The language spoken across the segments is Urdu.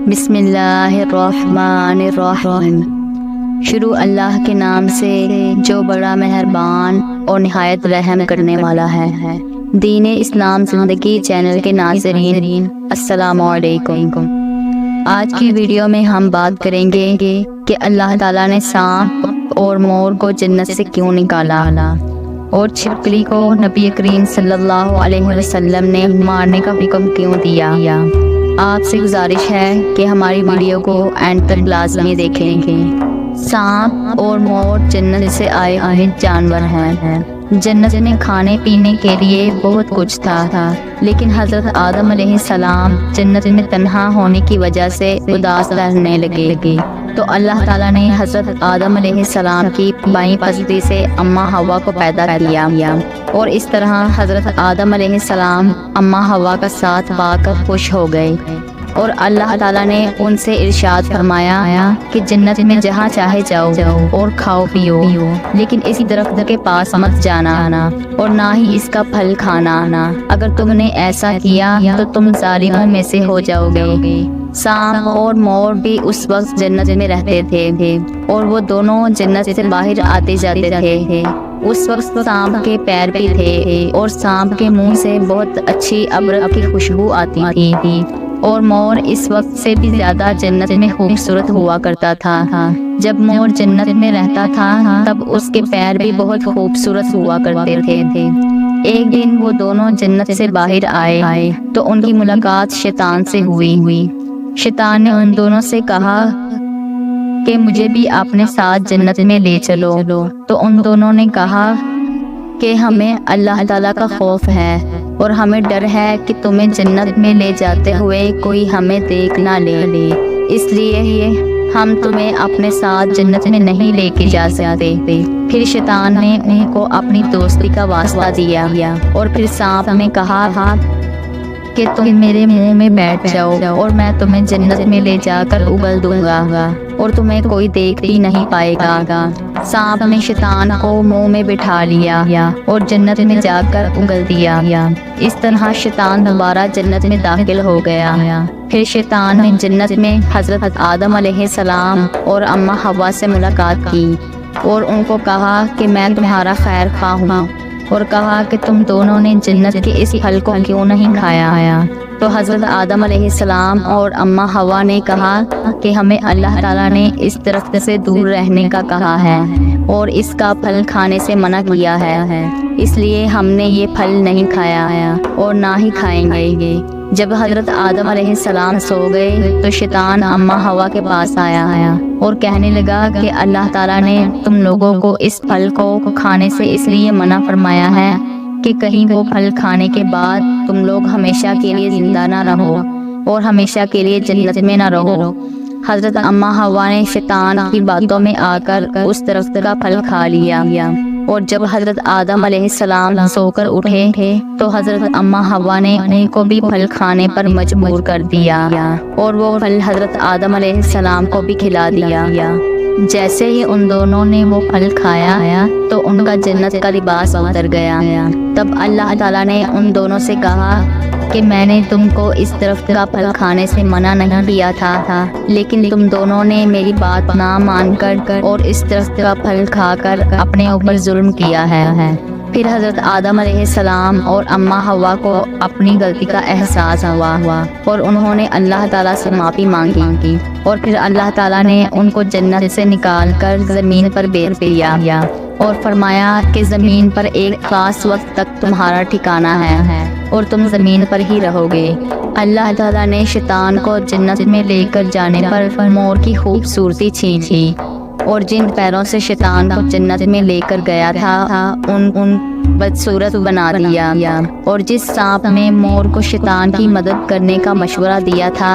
بسم اللہ الرحمن الرحیم۔ شروع اللہ کے نام سے جو بڑا مہربان اور نہایت رحم کرنے والا ہے۔ دین اسلام زندگی چینل کے ناظرین السلام علیکم۔ آج کی ویڈیو میں ہم بات کریں گے کہ اللہ تعالیٰ نے سانپ اور مور کو جنت سے کیوں نکالا اور چھپکلی کو نبی کریم صلی اللہ علیہ وسلم نے مارنے کا حکم کیوں دیا۔ آپ سے گزارش ہے کہ ہماری ویڈیو کو اینڈ تک لازمی دیکھیں گے۔ سانپ اور مور جنت سے آئے ہوئے جانور ہیں۔ جنت میں کھانے پینے کے لیے بہت کچھ تھا، لیکن حضرت آدم علیہ السلام جنت میں تنہا ہونے کی وجہ سے اداس رہنے لگے۔ تو اللہ تعالیٰ نے حضرت آدم علیہ السلام کی بائیں پستی سے اماں حوا کو پیدا کیا، اور اس طرح حضرت آدم علیہ السلام اماں حوا کا ساتھ پا کر خوش ہو گئے، اور اللہ تعالیٰ نے ان سے ارشاد فرمایا کہ جنت میں جہاں چاہے جاؤ اور کھاؤ پیو، لیکن اسی درخت کے پاس مت جانا اور نہ ہی اس کا پھل کھانا۔ اگر تم نے ایسا کیا تو تم ظالموں میں سے ہو جاؤ گے۔ سانپ اور مور بھی اس وقت جنت میں رہتے تھے، اور وہ دونوں جنت سے باہر آتے جاتے تھے۔ اس وقت سانپ کے پیر بھی تھے، اور سانپ کے منہ سے بہت اچھی ابرق کی خوشبو آتی تھی، اور مور اس وقت سے بھی زیادہ جنت میں خوبصورت ہوا کرتا تھا۔ جب مور جنت میں رہتا تھا تب اس کے پیر بھی بہت خوبصورت ہوا کرتے تھے۔ ایک دن وہ دونوں جنت سے باہر آئے تو ان کی ملاقات شیطان سے ہوئی۔ شیطان نے ان دونوں سے کہا کہ مجھے بھی اپنے ساتھ جنت میں لے چلو، تو ان دونوں نے کہا کہ ہمیں اللہ تعالیٰ کا خوف ہے، اور ہمیں ڈر ہے کہ تمہیں جنت میں لے جاتے ہوئے کوئی ہمیں دیکھ نہ لے، اس لیے ہم تمہیں اپنے ساتھ جنت میں نہیں لے کے جا سکتے۔ پھر شیطان نے ان کو اپنی دوستی کا واسطہ دیا، اور پھر سانپ نے کہا کہ تم میرے منہ میں بیٹھ جاؤ اور میں تمہیں جنت میں لے جا کر اگل دوں گا، اور تمہیں کوئی دیکھ بھی نہیں پائے گا۔ سانپ نے شیطان کو منہ میں بٹھا لیا اور جنت میں جا کر اگل دیا۔ اس طرح شیطان دوبارہ جنت میں داخل ہو گیا۔ پھر شیطان نے جنت میں حضرت آدم علیہ السلام اور اماں حوا سے ملاقات کی، اور ان کو کہا کہ میں تمہارا خیر خواہ ہوں، اور کہا کہ تم دونوں نے جنت کے اس پھل کو کیوں نہیں کھایا۔ تو حضرت آدم علیہ السلام اور اماں حوا نے کہا کہ ہمیں اللہ تعالیٰ نے اس درخت سے دور رہنے کا کہا ہے، اور اس کا پھل کھانے سے منع کیا ہے، اس لیے ہم نے یہ پھل نہیں کھایا اور نہ ہی کھائیں گے۔ جب حضرت آدم علیہ السلام سو گئے تو شیطان اماں حوا کے پاس آیا اور کہنے لگا کہ اللہ تعالیٰ نے تم لوگوں کو اس پھل کو کھانے سے اس لیے منع فرمایا ہے کہ کہیں وہ پھل کھانے کے بعد تم لوگ ہمیشہ کے لیے زندہ نہ رہو اور ہمیشہ کے لیے جنت میں نہ رہو۔ حضرت اماں حوا نے شیطان کی باتوں میں آ کر اس درخت کا پھل کھا لیا، اور جب حضرت آدم علیہ السلام سو کر اٹھے تو حضرت اماں حوا نے ان کو بھی پھل کھانے پر مجبور کر دیا، اور وہ پھل حضرت آدم علیہ السلام کو بھی کھلا دیا۔ جیسے ہی ان دونوں نے وہ پھل کھایا تو ان کا جنت کا لباس اتر گیا۔ تب اللہ تعالیٰ نے ان دونوں سے کہا کہ میں نے تم کو اس درخت کا پھل کھانے سے منع نہیں کیا تھا، لیکن تم دونوں نے میری بات نہ مان کر اور اس درخت کا پھل کھا کر اپنے اوپر ظلم کیا ہے۔ پھر حضرت آدم علیہ السلام اور اماں حوا کو اپنی غلطی کا احساس ہوا، اور انہوں نے اللہ تعالیٰ سے معافی مانگی، اور پھر اللہ تعالیٰ نے ان کو جنت سے نکال کر زمین پر بھیج دیا، اور فرمایا کہ زمین پر ایک خاص وقت تک تمہارا ٹھکانہ ہے اور تم زمین پر ہی رہو گے۔ اللہ تعالیٰ نے شیطان کو جنت میں لے کر جانے پر مور کی خوبصورتی چھین لی، اور جن پیروں سے شیطان کو جنت میں لے کر گیا تھا ان بدصورت بنا دیا، اور جس سانپ نے مور کو شیطان کی مدد کرنے کا مشورہ دیا تھا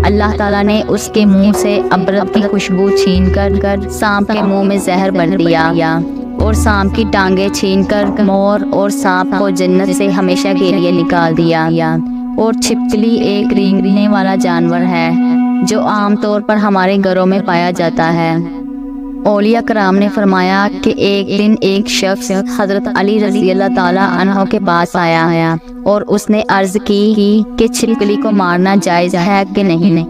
اللہ تعالیٰ نے اس کے منہ سے ابرق کی خوشبو چھین کر سانپ کے منہ میں زہر بھر دیا، اور سانپ کی ٹانگیں چھین کر مور اور سانپ کو جنت سے ہمیشہ کے لیے نکال دیا۔ اور چھپکلی ایک رینگنے والا جانور ہے جو عام طور پر ہمارے گھروں میں پایا جاتا ہے۔ اولیاء کرام نے فرمایا کہ ایک دن ایک شخص حضرت علی رضی اللہ تعالیٰ عنہ کے پاس آیا اور اس نے عرض کی کہ چھپکلی کو مارنا جائز ہے کہ نہیں۔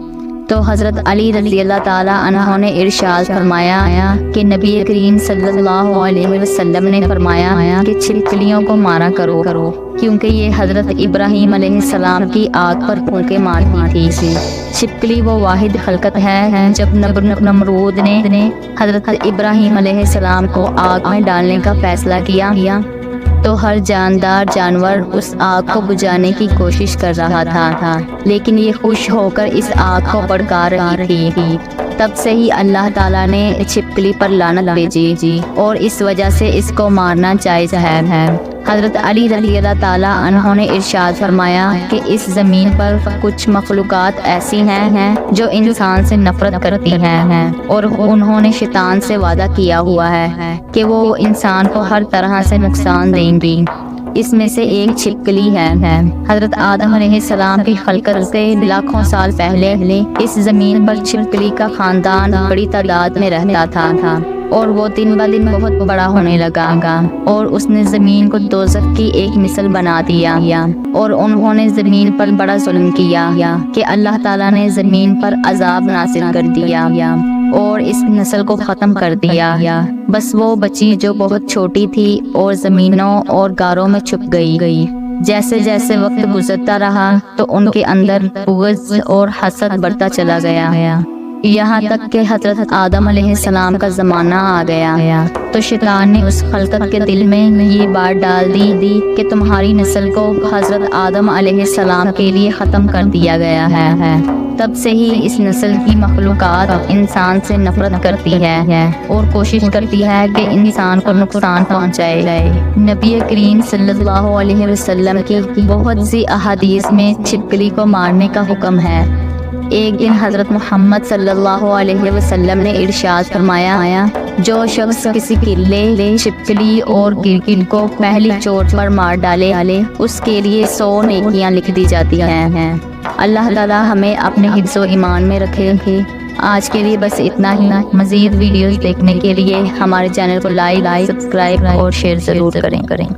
تو حضرت علی رضی اللہ تعالی عنہ نے ارشاد فرمایا کہ نبی کریم صلی اللہ علیہ وسلم نے فرمایا کہ چھپکلیوں کو مارا کرو کیونکہ یہ حضرت ابراہیم علیہ السلام کی آگ پر پھونکے مارتی تھی۔ چھپکلی وہ واحد خلقت ہے جب نمرود نے حضرت ابراہیم علیہ السلام کو آگ میں ڈالنے کا فیصلہ کیا تو ہر جاندار جانور اس آگ کو بجھانے کی کوشش کر رہا تھا، لیکن یہ خوش ہو کر اس آگ کو بھڑکا رہی تھی۔ تب سے ہی اللہ تعالیٰ نے چھپکلی پر لعنت بھیجی اور اس وجہ سے اس کو مارنا جائز ہے۔ حضرت علی رضی اللہ تعالیٰ عنہ نے ارشاد فرمایا کہ اس زمین پر کچھ مخلوقات ایسی ہیں جو انسان سے نفرت کرتی ہیں اور انہوں نے شیطان سے وعدہ کیا ہوا ہے کہ وہ انسان کو ہر طرح سے نقصان دیں گی۔ اس میں سے ایک چھپکلی ہے۔ حضرت آدم علیہ السلام کی خلقت سے لاکھوں سال پہلے اس زمین پر چھپکلی کا خاندان بڑی تعداد میں رہتا تھا اور وہ دن بہ دن بہت بڑا ہونے لگا اور اس نے زمین کو دوزخ کی ایک مثال بنا دیا اور انہوں نے زمین پر بڑا ظلم کیا کہ اللہ تعالیٰ نے زمین پر عذاب نازل کر دیا اور اس نسل کو ختم کر دیا۔ بس وہ بچی جو بہت چھوٹی تھی اور زمینوں اور غاروں میں چھپ گئی۔ جیسے جیسے وقت گزرتا رہا تو ان کے اندر بغض اور حسد بڑھتا چلا گیا، یہاں تک کہ حضرت آدم علیہ السلام کا زمانہ آ گیا تو شیطان نے اس خلقت کے دل میں یہ بات ڈال دی کہ تمہاری نسل کو حضرت آدم علیہ السلام کے لیے ختم کر دیا گیا ہے۔ تب سے ہی اس نسل کی مخلوقات انسان سے نفرت کرتی ہے اور کوشش کرتی ہے کہ انسان کو نقصان پہنچائے۔ نبی کریم صلی اللہ علیہ وسلم کی بہت سی احادیث میں چھپکلی کو مارنے کا حکم ہے۔ ایک دن حضرت محمد صلی اللہ علیہ وسلم نے ارشاد فرمایا، جو شخص کسی قلے، چھپکلی اور گرگٹ کو پہلی چوٹ پر مار ڈالے اس کے لیے 100 نیکیاں لکھ دی جاتی ہیں۔ اللہ تعالیٰ ہمیں اپنے حفظ و ایمان میں رکھے۔ آج کے لیے بس اتنا ہی۔ مزید ویڈیوز دیکھنے کے لیے ہمارے چینل کو لائک، سبسکرائب اور شیئر ضرور کریں۔